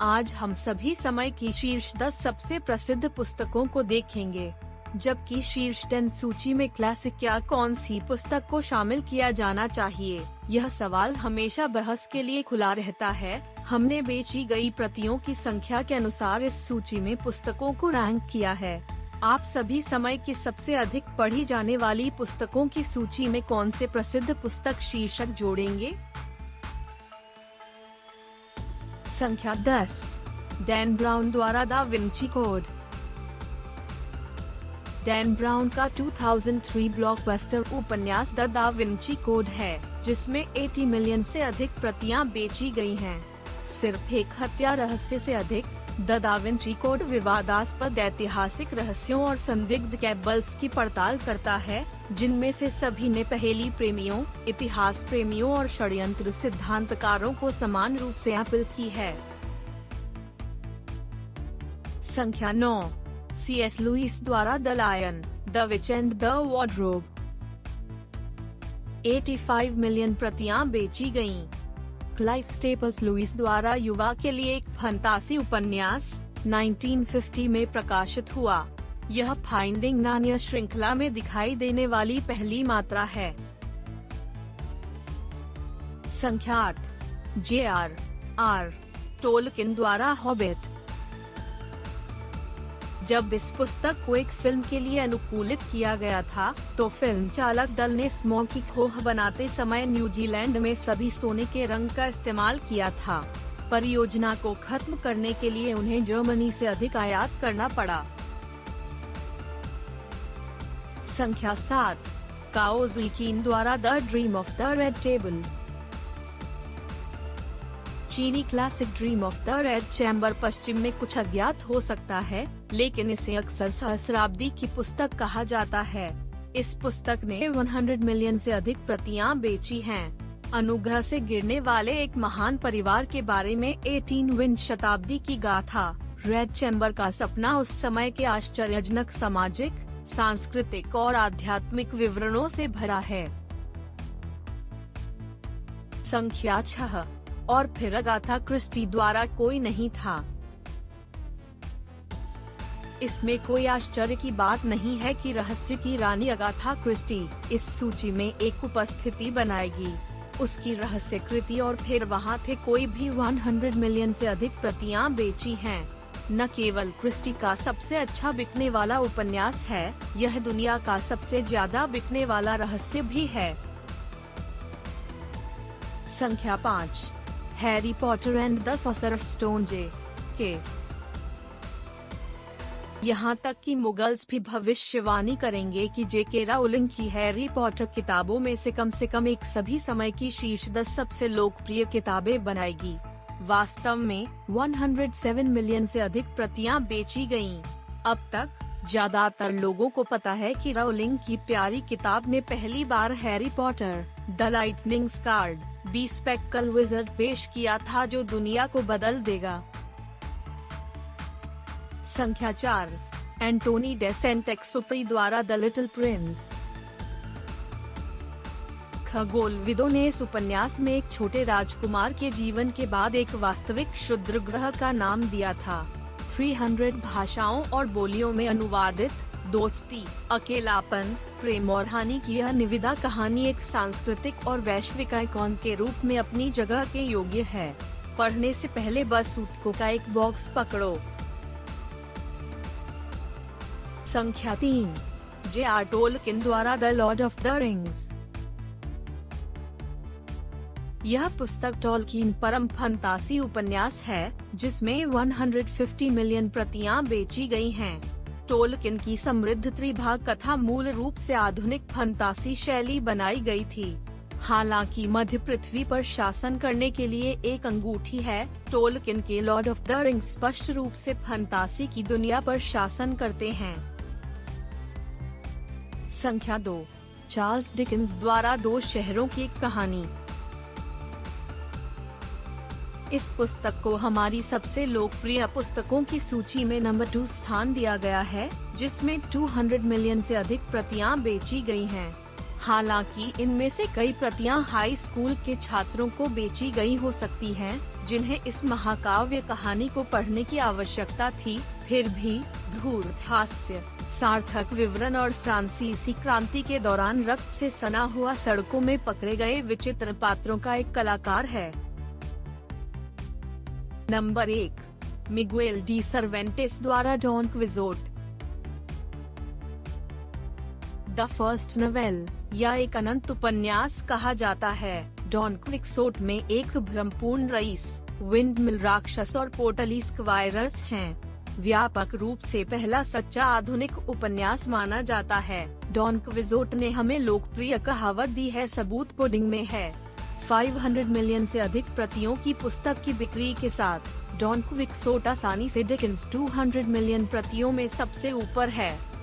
आज हम सभी समय की शीर्ष 10 सबसे प्रसिद्ध पुस्तकों को देखेंगे, जबकि शीर्ष 10 सूची में क्लासिक या कौन सी पुस्तक को शामिल किया जाना चाहिए, यह सवाल हमेशा बहस के लिए खुला रहता है। हमने बेची गई प्रतियों की संख्या के अनुसार इस सूची में पुस्तकों को रैंक किया है। आप सभी समय की सबसे अधिक पढ़ी जाने वाली पुस्तकों की सूची में कौन से प्रसिद्ध पुस्तक शीर्षक जोड़ेंगे? संख्या 10, डैन ब्राउन द्वारा da Vinci code. Dan brown का 2003 ब्लॉकबस्टर उपन्यास दा विंची कोड है, जिसमें 80 मिलियन से अधिक प्रतियां बेची गई हैं। सिर्फ एक हत्या रहस्य से अधिक, दा विंची कोड विवादास्पद ऐतिहासिक रहस्यों और संदिग्ध कैबल्स की पड़ताल करता है, जिनमें से सभी ने पहेली प्रेमियों, इतिहास प्रेमियों और षड्यंत्र सिद्धांतकारों को समान रूप से अपील की है। संख्या 9, C.S. लुईस द्वारा the lion, the witch and the wardrobe. 85 million प्रतियां बेची गईं। क्लाइव स्टेपल्स लुईस द्वारा युवा के लिए एक फंतासी उपन्यास 1950 में प्रकाशित हुआ। यह फाइंडिंग नानिया श्रृंखला में दिखाई देने वाली पहली मात्रा है। संख्या 8, J.R.R. टोलकिन द्वारा हॉबिट। जब इस पुस्तक को एक फिल्म के लिए अनुकूलित किया गया था, तो फिल्म चालक दल ने स्मॉग की खोह बनाते समय न्यूजीलैंड में सभी सोने के रंग का इस्तेमाल किया था। परियोजना को खत्म करने के लिए उन्हें जर्मनी से अधिक आयात करना पड़ा। संख्या 7, काओ जुइकिन द्वारा the dream of the red table. चीनी classic dream of the red chamber पश्चिम में कुछ अज्ञात हो सकता है, लेकिन इसे अक्सर सहस्राब्दी की पुस्तक कहा जाता है। इस पुस्तक ने 100 मिलियन से अधिक प्रतियां बेची हैं। अनुग्रह से गिरने वाले एक महान परिवार के बारे में 18वीं शताब्दी की गाथा। रेड चैम्बर का सपना उस समय के आश्चर्यजनक सामाजिक, सांस्कृतिक और आध्यात्मिक विवरणों से भरा है। संख्या 6, और फिर अगाथा क्रिस्टी द्वारा कोई नहीं था। इसमें कोई आश्चर्य की बात नहीं है कि रहस्य की रानी अगाथा क्रिस्टी इस सूची में एक उपस्थिति बनाएगी। उसकी रहस्य कृति और फिर वहाँ थे कोई भी 100 मिलियन से अधिक प्रतियां बेची हैं। न केवल क्रिस्टी का सबसे अच्छा बिकने वाला उपन्यास है, यह दुनिया का सबसे ज्यादा बिकने वाला रहस्य भी है। संख्या 5, Harry Potter and the sorcerers stone J.K. यहाँ तक कि मुगल्स भी भविष्यवाणी करेंगे कि J.K. राउलिंग की हैरी पॉटर किताबों में से कम एक सभी समय की शीर्ष 10 सबसे लोकप्रिय किताबें बनाएगी। वास्तव में 107 मिलियन से अधिक प्रतियां बेची गईं। अब तक ज्यादातर लोगों को पता है कि राउलिंग की प्यारी किताब ने पहली बार Harry Potter, the lightning scarred spectral wizard पेश किया था, जो दुनिया को बदल देगा। संख्या 4, एंटोनी डे सेंट-एक्सुपेरी द्वारा द लिटिल प्रिंस। खगोलविदों ने इस उपन्यास में एक छोटे राजकुमार के जीवन के बाद एक वास्तविक क्षुद्र ग्रह का नाम दिया था। 300 भाषाओं और बोलियों में अनुवादित, दोस्ती, अकेलापन, प्रेम और हानि की यह निविदा कहानी एक सांस्कृतिक और वैश्विक आइकॉन के रूप में अपनी जगह के योग्य है। पढ़ने से पहले बस उत्को का एक बॉक्स पकड़ो। संख्या 3, J.R. टोलकिन द्वारा the Lord of the rings. यह पुस्तक टोलकिन परम फंतासी उपन्यास है, जिसमें 150 मिलियन प्रतियां बेची गई हैं। टोलकिन की समृद्ध त्रिभाग कथा मूल रूप से आधुनिक फंतासी शैली बनाई गई थी। हालांकि मध्य पृथ्वी पर शासन करने के लिए एक अंगूठी है, टोलकिन के लॉर्ड ऑफ द रिंग्स स्पष्ट रूप से फंतासी की दुनिया पर शासन करते हैं। संख्या 2, चार्ल्स डिकेंस द्वारा 2 शहरों की एक कहानी। इस पुस्तक को हमारी सबसे लोकप्रिय पुस्तकों की सूची में नंबर 2 स्थान दिया गया है, जिसमें 200 मिलियन से अधिक प्रतियां बेची गई हैं। हालांकि इनमें से कई प्रतियां हाई स्कूल के छात्रों को बेची गई हो सकती हैं, जिन्हें इस महाकाव्य कहानी को पढ़ने की आवश्यकता थी। फिर भी धूर्त हास्य, सार्थक विवरण और फ्रांसीसी क्रांति के दौरान रक्त से सना हुआ सड़कों में पकड़े गए विचित्र पात्रों का एक कलाकार है। नंबर 1, मिगुएल डी सर्वेंटेस द्वारा डॉन क्विजोट। द फर्स्ट नोवेल या एक अनंत उपन्यास कहा जाता है। डॉन क्विक्सोट में एक भ्रमपूर्ण रईस, विंडमिल राक्षस और पोर्टली स्क्वायरर्स हैं। व्यापक रूप से पहला सच्चा आधुनिक उपन्यास माना जाता है। डॉन क्विजोट ने हमें लोकप्रिय कहावत दी है, सबूत पुडिंग में है। 500 मिलियन से अधिक प्रतियों की पुस्तक की बिक्री के साथ डॉन क्विक्सोट आसानी से डिकेंस 200 मिलियन प्रतियों में सबसे ऊपर है।